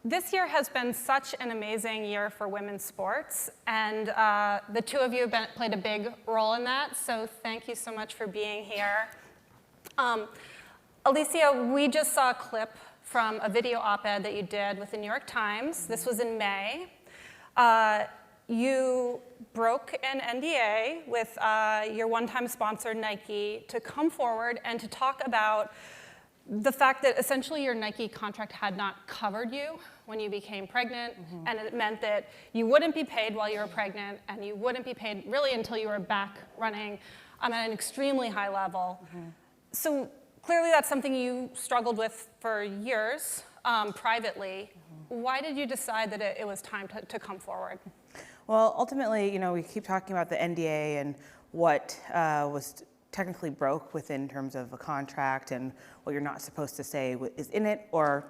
This year has been such an amazing year for women's sports, and the two of you have played a big role in that, so thank you so much for being here. Alysia, we just saw a clip from a video op-ed that you did with the New York Times. This was in May. You broke an NDA with your one-time sponsor, Nike, to come forward and to talk about the fact that essentially your Nike contract had not covered you when you became pregnant, and it meant that you wouldn't be paid while you were pregnant, and you wouldn't be paid really until you were back running at an extremely high level. So clearly that's something you struggled with for years privately. Why did you decide that it was time to come forward? Well, ultimately, you know, we keep talking about the NDA and what was technically broke within terms of a contract and what you're not supposed to say is in it or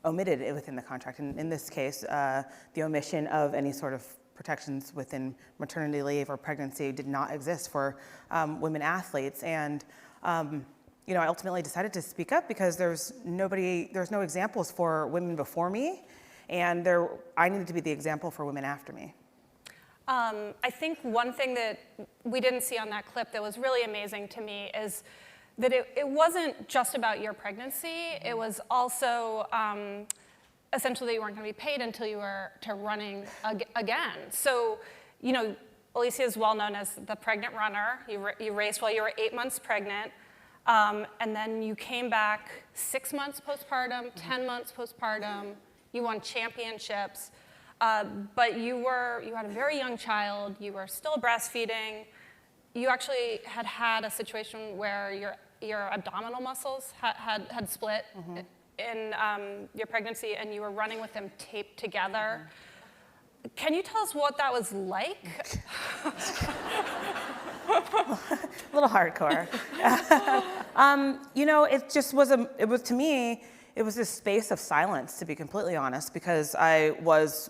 omitted within the contract. And in this case, the omission of any sort of protections within maternity leave or pregnancy did not exist for women athletes. And you know, I ultimately decided to speak up because there's no examples for women before me, and I needed to be the example for women after me. I think one thing that we didn't see on that clip that was really amazing to me is that it wasn't just about your pregnancy. It was also essentially that you weren't going to be paid until you were running again. So, you know, Alysia is well known as the pregnant runner. You raced while you were 8 months pregnant, and then you came back 6 months postpartum, 10 months postpartum. You won championships. But you had a very young child, you were still breastfeeding, you actually had a situation where your abdominal muscles had split in your pregnancy, and you were running with them taped together. Can you tell us what that was like? A little hardcore. You know, it was to me, it was this space of silence, to be completely honest, because I was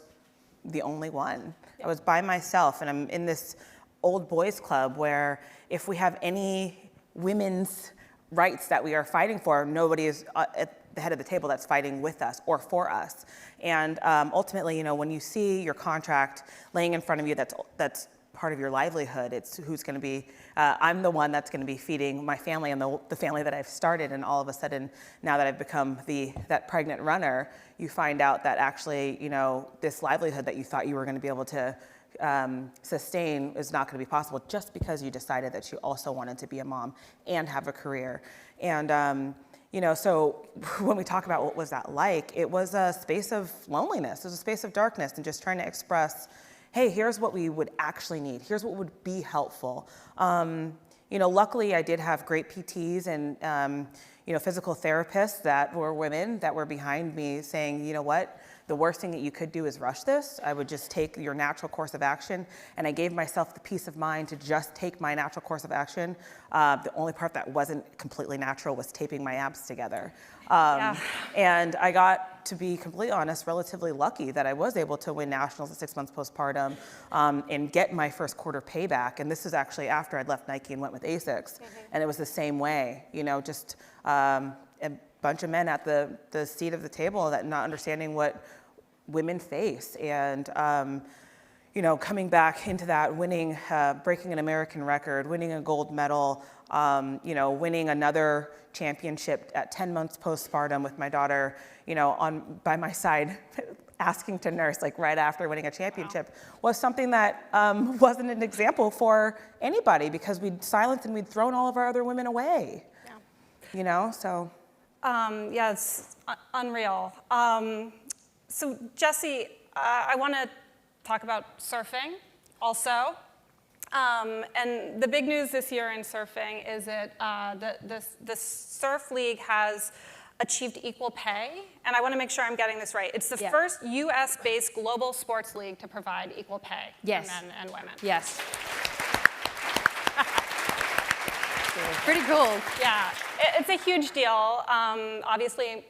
the only one. I was by myself, and I'm in this old boys club where if we have any women's rights that we are fighting for, nobody is at the head of the table that's fighting with us or for us. And ultimately, you know, when you see your contract laying in front of you, that's part of your livelihood. It's who's going to be, I'm the one that's going to be feeding my family and the family that I've started, and all of a sudden, now that I've become that pregnant runner, you find out that actually, you know, this livelihood that you thought you were going to be able to sustain is not going to be possible just because you decided that you also wanted to be a mom and have a career. And you know, so when we talk about what was that like, it was a space of loneliness. It was a space of darkness and just trying to express, hey, here's what we would actually need. Here's what would be helpful. You know, luckily I did have great PTs and you know, physical therapists that were women that were behind me saying, you know what, the worst thing that you could do is rush this. I would just take your natural course of action. And I gave myself the peace of mind to just take my natural course of action. The only part that wasn't completely natural was taping my abs together. And I got, to be completely honest, relatively lucky that I was able to win nationals at 6 months postpartum and get my first quarter payback. And this is actually after I'd left Nike and went with ASICS. And it was the same way, you know, just a bunch of men at the seat of the table that not understanding what women face. And you know, coming back into that, winning, breaking an American record, winning a gold medal, you know, winning another championship at 10 months postpartum with my daughter, you know, by my side, asking to nurse, like right after winning a championship, was something that wasn't an example for anybody because we'd silenced and we'd thrown all of our other women away. You know, so. Yeah, it's unreal. So Jessi, I want to talk about surfing also. And the big news this year in surfing is that the Surf League has achieved equal pay. And I want to make sure I'm getting this right. It's the first US-based global sports league to provide equal pay for men and women. Yes. Pretty cool. Yeah, it's a huge deal. Obviously,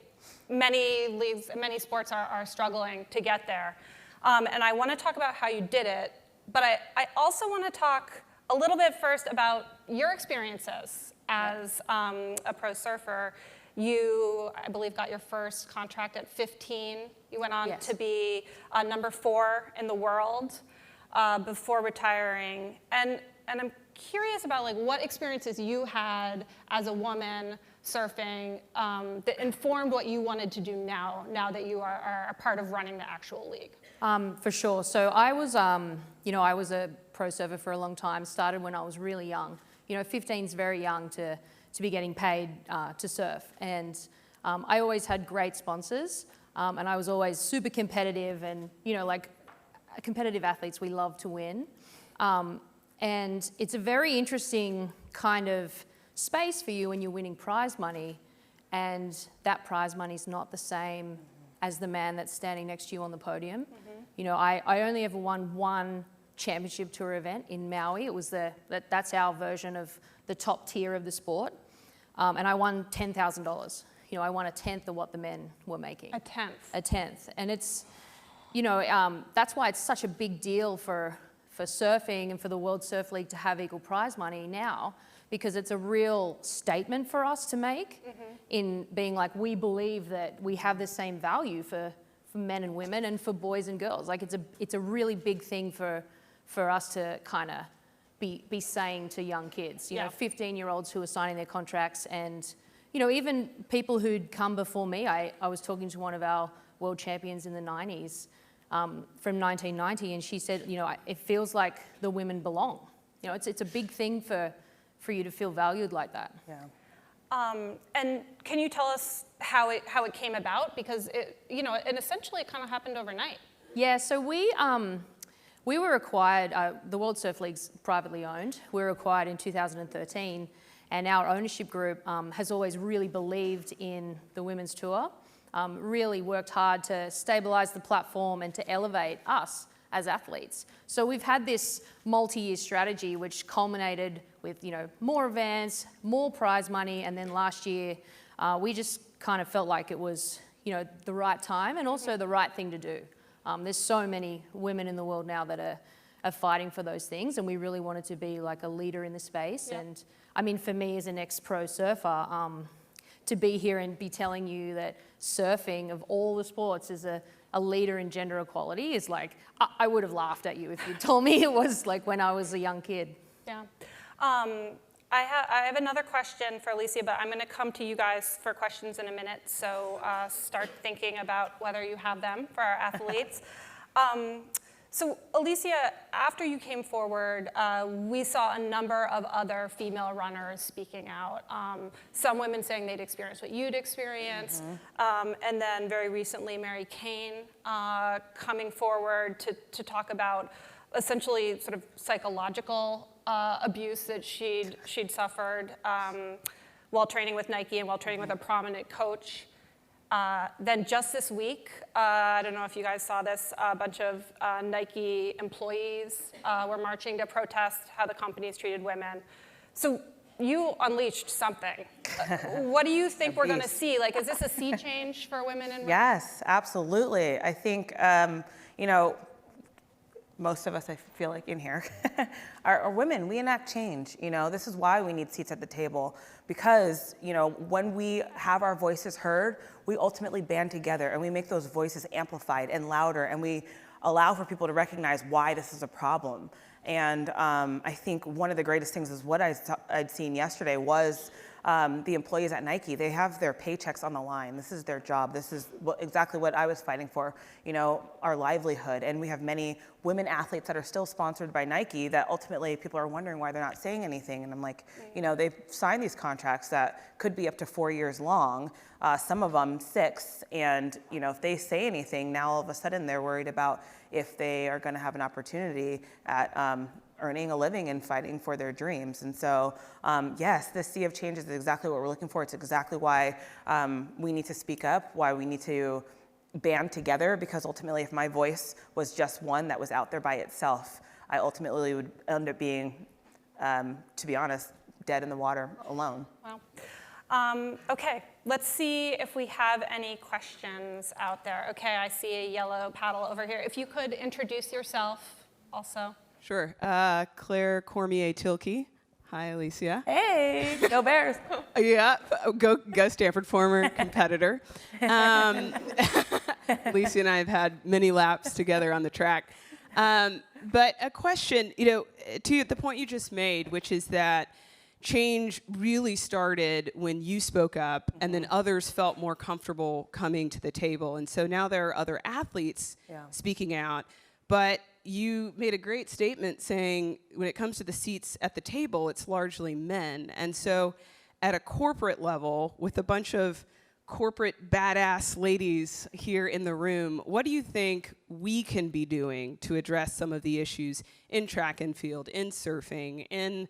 many leagues, many sports are struggling to get there. And I want to talk about how you did it, but I also want to talk a little bit first about your experiences as a pro surfer. You, I believe, got your first contract at 15. You went on Yes. to be number 4 in the world before retiring. And I'm curious about like what experiences you had as a woman surfing that informed what you wanted to do now that you are a part of running the actual league. For sure. So I was, I was a pro surfer for a long time. Started when I was really young. 15 is very young to be getting paid to surf. And I always had great sponsors, and I was always super competitive. And like competitive athletes, we love to win. And it's a very interesting kind of space for you when you're winning prize money, and that prize money is not the same as the man that's standing next to you on the podium. I only ever won one championship tour event in Maui. It was that's our version of the top tier of the sport, and I won $10,000. I won a tenth of what the men were making. A tenth. And it's, that's why it's such a big deal for surfing and for the World Surf League to have equal prize money now, because it's a real statement for us to make in being like, we believe that we have the same value for men and women and for boys and girls. Like it's a really big thing for us to kind of be saying to young kids, 15-year-olds who are signing their contracts, and even people who'd come before me. I was talking to one of our world champions in the 90s from 1990, and she said, it feels like the women belong. It's a big thing for you to feel valued like that. Yeah. And can you tell us how it came about? Because and essentially it kind of happened overnight. Yeah, so we were acquired, the World Surf League's privately owned. We were acquired in 2013, and our ownership group has always really believed in the women's tour, really worked hard to stabilize the platform and to elevate us as athletes. So we've had this multi-year strategy which culminated with more events, more prize money, and then last year we just kind of felt like it was the right time and also the right thing to do. There's so many women in the world now that are fighting for those things, and we really wanted to be like a leader in the space. Yep. And I mean, for me as an ex-pro surfer, to be here and be telling you that surfing of all the sports is a leader in gender equality is like, I would have laughed at you if you told me it was like when I was a young kid. Yeah. I have another question for Alysia, but I'm going to come to you guys for questions in a minute, so start thinking about whether you have them for our athletes. So Alysia, after you came forward, we saw a number of other female runners speaking out. Some women saying they'd experienced what you'd experienced, and then very recently Mary Kane coming forward to talk about essentially sort of psychological abuse that she'd suffered while training with Nike and while training with a prominent coach. Then just this week, I don't know if you guys saw this, a bunch of Nike employees were marching to protest how the company's treated women. So you unleashed something. What do you think we're going to see? Like, is this a sea change for women in? Yes, absolutely. I think, most of us, I feel like in here, are women. We enact change. This is why we need seats at the table, because when we have our voices heard, we ultimately band together and we make those voices amplified and louder, and we allow for people to recognize why this is a problem. And I think one of the greatest things is what I'd seen yesterday was the employees at Nike. They have their paychecks on the line. This is their job. This is exactly what I was fighting for, our livelihood. And we have many women athletes that are still sponsored by Nike that ultimately people are wondering why they're not saying anything. And I'm like, they've signed these contracts that could be up to 4 years long, some of them 6. And, if they say anything, now all of a sudden they're worried about if they are going to have an opportunity at earning a living and fighting for their dreams. And so, yes, this sea of change is exactly what we're looking for. It's exactly why we need to speak up, why we need to band together, because ultimately if my voice was just one that was out there by itself, I ultimately would end up being, to be honest, dead in the water alone. Wow. Okay, let's see if we have any questions out there. Okay, I see a yellow paddle over here. If you could introduce yourself also. Sure. Claire Cormier-Tilkey. Hi, Alysia. Hey, go Bears. Yeah, go Stanford, former competitor. Alysia and I have had many laps together on the track. But a question, to the point you just made, which is that change really started when you spoke up, and then others felt more comfortable coming to the table. And so now there are other athletes speaking out. But you made a great statement saying when it comes to the seats at the table, it's largely men. And so at a corporate level, with a bunch of corporate badass ladies here in the room, what do you think we can be doing to address some of the issues in track and field, in surfing, in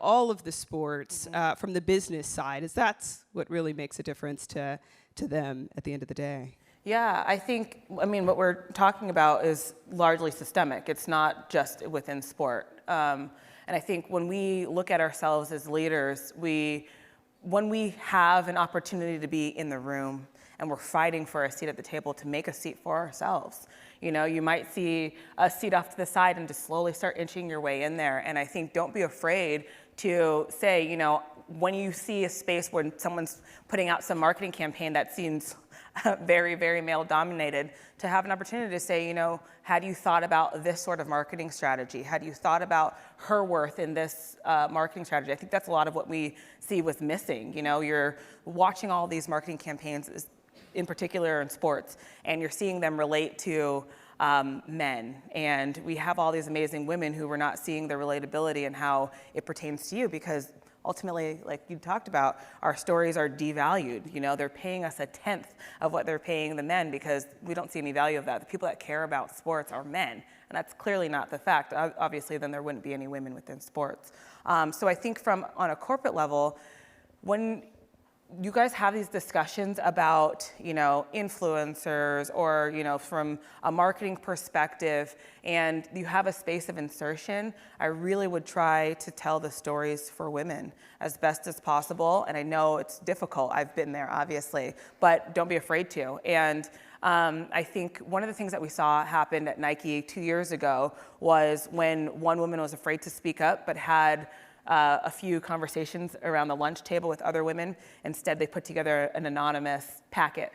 all of the sports from the business side, as that's what really makes a difference to them at the end of the day? Yeah, what we're talking about is largely systemic. It's not just within sport. And I think when we look at ourselves as leaders, when we have an opportunity to be in the room and we're fighting for a seat at the table to make a seat for ourselves, you might see a seat off to the side and just slowly start inching your way in there. And I think don't be afraid to say, when you see a space where someone's putting out some marketing campaign that seems very, very male dominated, to have an opportunity to say, had you thought about this sort of marketing strategy? Had you thought about her worth in this marketing strategy? I think that's a lot of what we see was missing. You're watching all these marketing campaigns, in particular in sports, and you're seeing them relate to men. And we have all these amazing women who we're not seeing the relatability and how it pertains to you, because ultimately, like you talked about, our stories are devalued. They're paying us 1/10 of what they're paying the men because we don't see any value of that. The people that care about sports are men, and that's clearly not the fact. Obviously, then there wouldn't be any women within sports. So I think on a corporate level, when you guys have these discussions about, influencers or, from a marketing perspective, and you have a space of insertion, I really would try to tell the stories for women as best as possible. And I know it's difficult. I've been there, obviously, but don't be afraid to. And I think one of the things that we saw happen at Nike 2 years ago was when one woman was afraid to speak up, but had a few conversations around the lunch table with other women. Instead, they put together an anonymous packet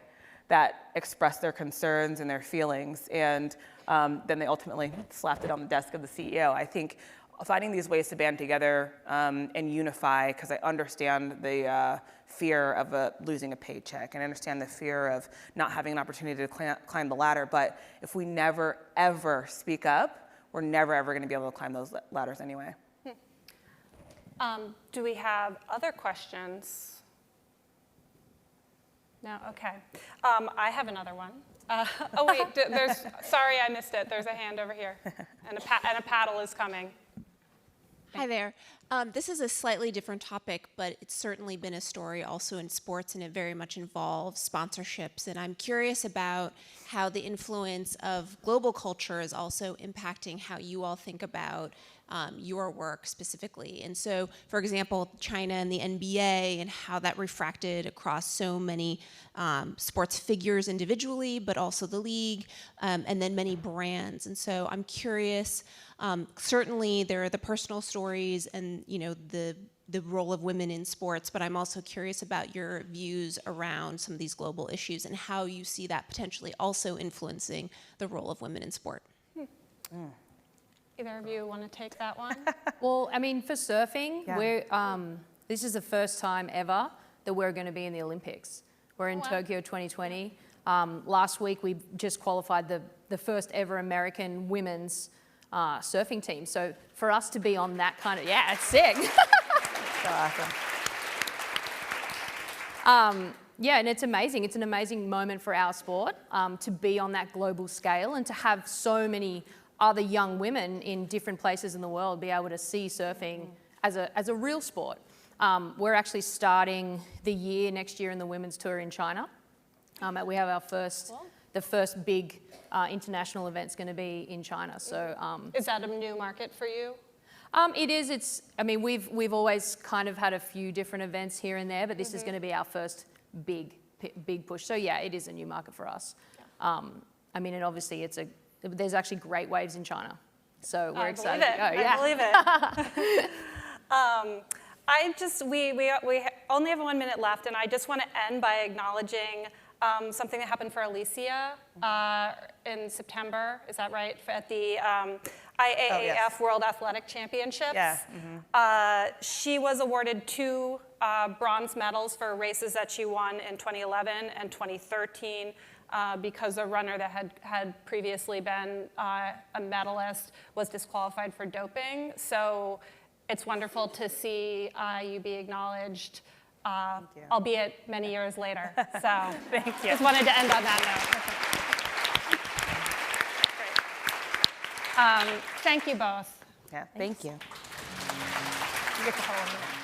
that expressed their concerns and their feelings, and then they ultimately slapped it on the desk of the CEO. I think finding these ways to band together and unify, because I understand the fear of losing a paycheck, and I understand the fear of not having an opportunity to climb the ladder, but if we never, ever speak up, we're never, ever going to be able to climb those ladders anyway. Do we have other questions? No? Okay. I have another one. Oh, wait, sorry, I missed it. There's a hand over here, and a paddle is coming. Hi there. This is a slightly different topic, but it's certainly been a story also in sports, and it very much involves sponsorships. And I'm curious about how the influence of global culture is also impacting how you all think about your work specifically. And so, for example, China and the NBA and how that refracted across so many sports figures individually, but also the league, and then many brands. And so I'm curious, certainly there are the personal stories and, the role of women in sports, but I'm also curious about your views around some of these global issues and how you see that potentially also influencing the role of women in sport. Either of you want to take that one? Well, for surfing, this is the first time ever that we're going to be in the Olympics. We're in Tokyo 2020. Last week, we just qualified the first ever American women's surfing team. So for us to be on that kind of, it's sick. So awesome. And it's amazing. It's an amazing moment for our sport to be on that global scale and to have so many other young women in different places in the world be able to see surfing as a real sport. We're actually starting the year next year in the women's tour in China. We have the first big international event's going to be in China. So is that a new market for you? It is. We've always kind of had a few different events here and there, but this is going to be our first big push. So it is a new market for us. And obviously there's actually great waves in China. So we're excited to go. I believe it. We only have 1 minute left, and I just want to end by acknowledging something that happened for Alysia in September. Is that right? At the IAAF World Athletic Championships. Yeah. She was awarded 2 bronze medals for races that she won in 2011 and 2013. Because a runner that had previously been a medalist was disqualified for doping. So it's wonderful to see you be acknowledged, albeit many years later. So Thank you. just wanted to end on that note. Great. Thank you both. Yeah, thank you. You get to hold it.